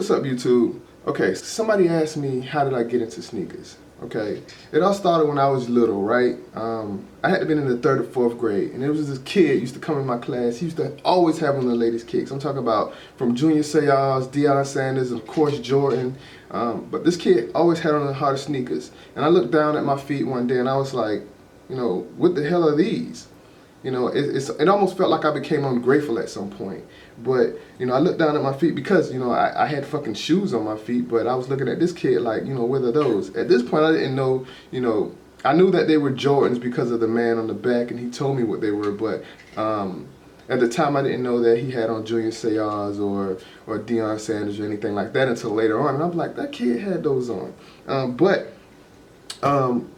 What's up, YouTube? Okay, somebody asked me how did I get into sneakers. Okay, it all started when I was little, right? I had been in the 3rd or 4th grade, and there was this kid used to come in my class. He used to always have one of the latest kicks. I'm talking about from Junior Seau's, Deion Sanders, and of course Jordan. But this kid always had on the hottest sneakers. And I looked down at my feet one day, and I was like, you know, what the hell are these? You know, it almost felt like I became ungrateful at some point. But, you know, I looked down at my feet because, you know, I had fucking shoes on my feet, but I was looking at this kid like, you know, what are those? At this point, I didn't know, you know, I knew that they were Jordans because of the man on the back, and he told me what they were, but at the time, I didn't know that he had on Junior Seau's or Deion Sanders or anything like that until later on, and I'm like, that kid had those on.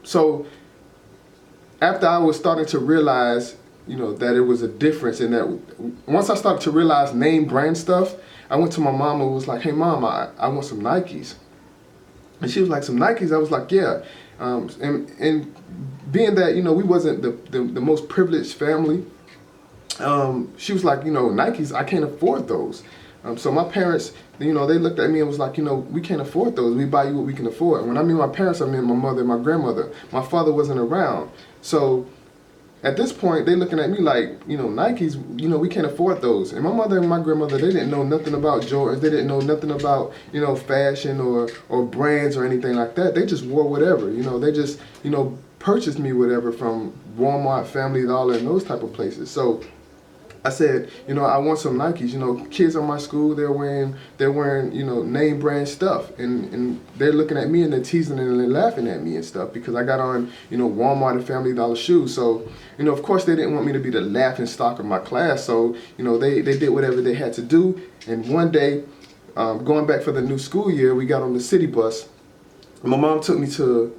So after I was starting to realize, you know, that it was a difference, and that once I started to realize name brand stuff, I went to my mom and was like, hey mom, I want some Nikes. And she was like, some Nikes? I was like, yeah. And being that, you know, we wasn't the most privileged family, she was like, you know, Nikes, I can't afford those. So my parents, you know, they looked at me and was like, you know, we can't afford those. We buy you what we can afford. And when I mean my parents, I mean my mother and my grandmother. My father wasn't around. So at this point, they looking at me like, you know, Nikes, you know, we can't afford those. And my mother and my grandmother, they didn't know nothing about Jordans. They didn't know nothing about, you know, fashion or brands or anything like that. They just wore whatever, you know. They just, you know, purchased me whatever from Walmart, Family Dollar, and those type of places. So I said, you know, I want some Nikes. You know, kids in my school, they're wearing, you know, name brand stuff, and they're looking at me and they're teasing and they're laughing at me and stuff because I got on, you know, Walmart and Family Dollar shoes. So, you know, of course they didn't want me to be the laughing stock of my class. So, you know, they did whatever they had to do. And one day, going back for the new school year, we got on the city bus. And my mom took me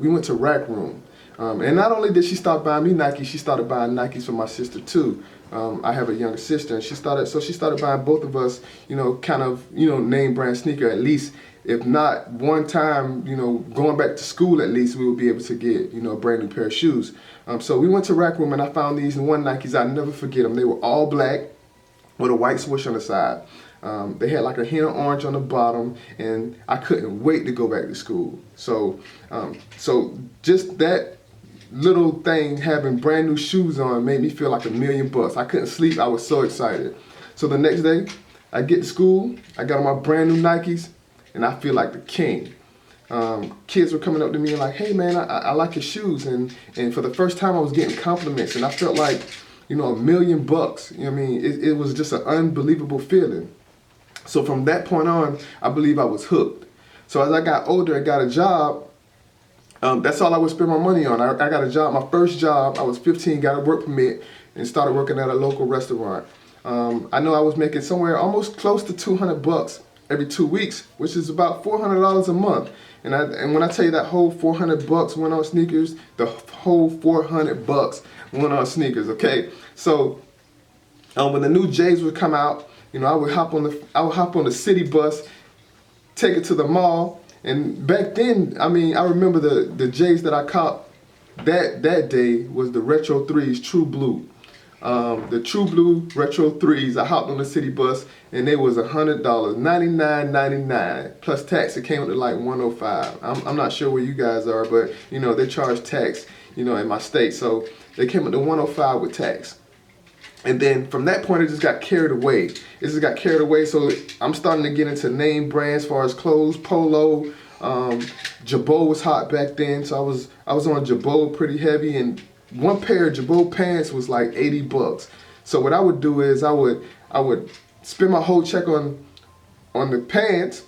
we went to Rack Room. And not only did she start buying me Nikes, she started buying Nikes for my sister too. I have a younger sister, and she started buying both of us, you know, kind of, you know, name brand sneaker, at least, if not one time, you know, going back to school, at least we would be able to get, you know, a brand new pair of shoes. So we went to Rack Room, and I found these one Nikes. I'll never forget them. They were all black with a white swoosh on the side. They had like a hint of orange on the bottom, and I couldn't wait to go back to school. So just that little thing, having brand new shoes on, made me feel like $1,000,000. I couldn't sleep. I was so excited. So the next day, I get to school, I got on my brand new Nikes, and I feel like the king. Kids were coming up to me and like, hey man, I like your shoes. And for the first time I was getting compliments, and I felt like, you know, $1,000,000. You know what I mean? It was just an unbelievable feeling. So from that point on, I believe I was hooked. So as I got older and got a job, that's all I would spend my money on. I got a job, my first job, I was 15, got a work permit, and started working at a local restaurant. I know I was making somewhere almost close to $200 every 2 weeks, which is about $400 a month. And when I tell you that whole $400 went on sneakers, the whole $400 went on sneakers, okay? So when the new J's would come out, you know, I would hop on the city bus, take it to the mall. And back then, I mean, I remember the J's that I caught that day was the Retro 3s True Blue. The True Blue Retro 3s, I hopped on the city bus, and they was $100, $99.99 plus tax. It came up to like $105. I'm not sure where you guys are, but you know, they charge tax, you know, in my state. So they came up to $105 with tax. And then from that point, it just got carried away. It just got carried away. So I'm starting to get into name brands as far as clothes. Polo, Jabot was hot back then, so I was on Jabot pretty heavy. And one pair of Jabot pants was like $80. So what I would do is I would spend my whole check on the pants,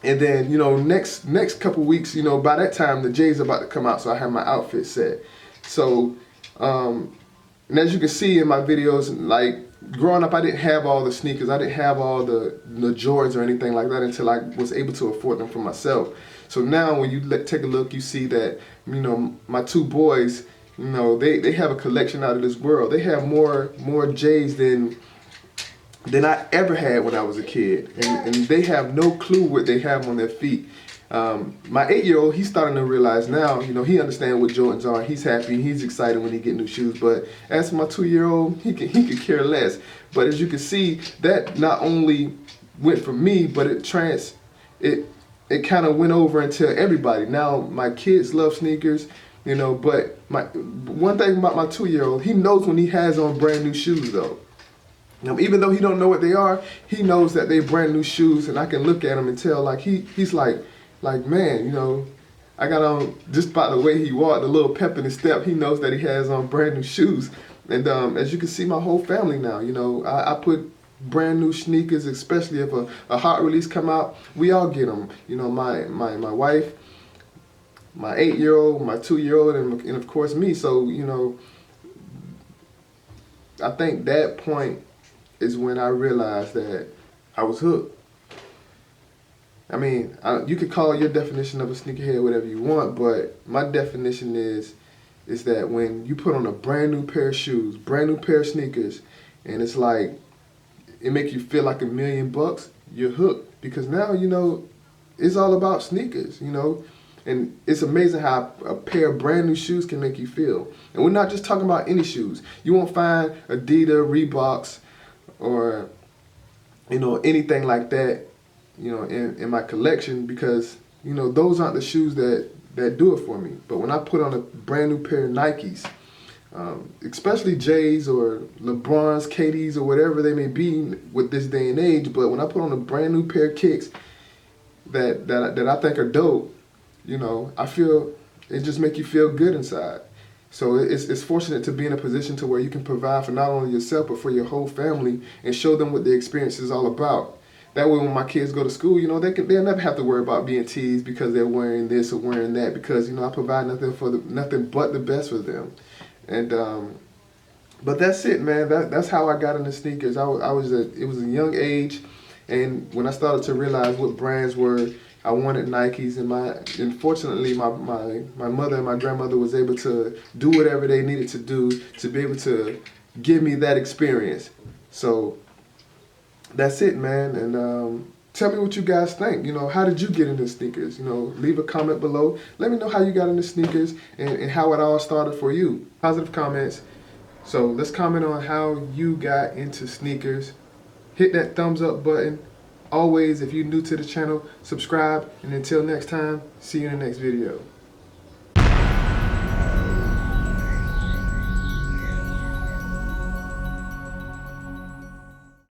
and then, you know, next couple weeks, you know, by that time the J's about to come out, so I have my outfit set. So and as you can see in my videos, like growing up, I didn't have all the sneakers. I didn't have all the Jordans or anything like that until I was able to afford them for myself. So now when you take a look, you see that, you know, my two boys, you know, they have a collection out of this world. They have more J's than I ever had when I was a kid. And they have no clue what they have on their feet. My 8-year-old, he's starting to realize now, you know, he understands what Jordans are. He's happy, he's excited when he get new shoes. But as for my 2-year-old, he could care less. But as you can see, that not only went from me, but it it it kind of went over into everybody. Now my kids love sneakers, you know. But my one thing about my 2-year-old, he knows when he has on brand new shoes though. Even though he don't know what they are, he knows that they're brand new shoes, and I can look at him and tell like he's like man, you know, I got on just by the way he walked, the little pep in his step. He knows that he has on brand new shoes, and as you can see, my whole family now, you know, I put brand new sneakers, especially if a hot release come out, we all get them. You know, my wife, my 8-year-old, my 2-year-old, and of course me. So you know, I think that point is when I realized that I was hooked. I mean, you could call your definition of a sneakerhead whatever you want, but my definition is that when you put on a brand new pair of shoes, brand new pair of sneakers, and it's like it make you feel like $1,000,000, you're hooked. Because now, you know, it's all about sneakers, you know. And it's amazing how a pair of brand new shoes can make you feel. And we're not just talking about any shoes. You won't find Adidas, Reeboks, or, you know, anything like that, you know, in my collection, because, you know, those aren't the shoes that do it for me. But when I put on a brand new pair of Nikes, especially J's or LeBron's, KD's, or whatever they may be with this day and age, but when I put on a brand new pair of kicks that I think are dope, you know, I feel it just make you feel good inside. So it's fortunate to be in a position to where you can provide for not only yourself but for your whole family and show them what the experience is all about. That way when my kids go to school, you know, they'll never have to worry about being teased because they're wearing this or wearing that, because, you know, I provide nothing but the best for them. And but that's it, man. That's how I got into sneakers. It was a young age, and when I started to realize what brands were, I wanted Nikes, and fortunately my mother and my grandmother was able to do whatever they needed to do to be able to give me that experience. So that's it, man. And tell me what you guys think. You know, how did you get into sneakers? You know, leave a comment below. Let me know how you got into sneakers and how it all started for you. Positive comments. So let's comment on how you got into sneakers. Hit that thumbs up button. Always, if you're new to the channel, subscribe. And until next time, see you in the next video.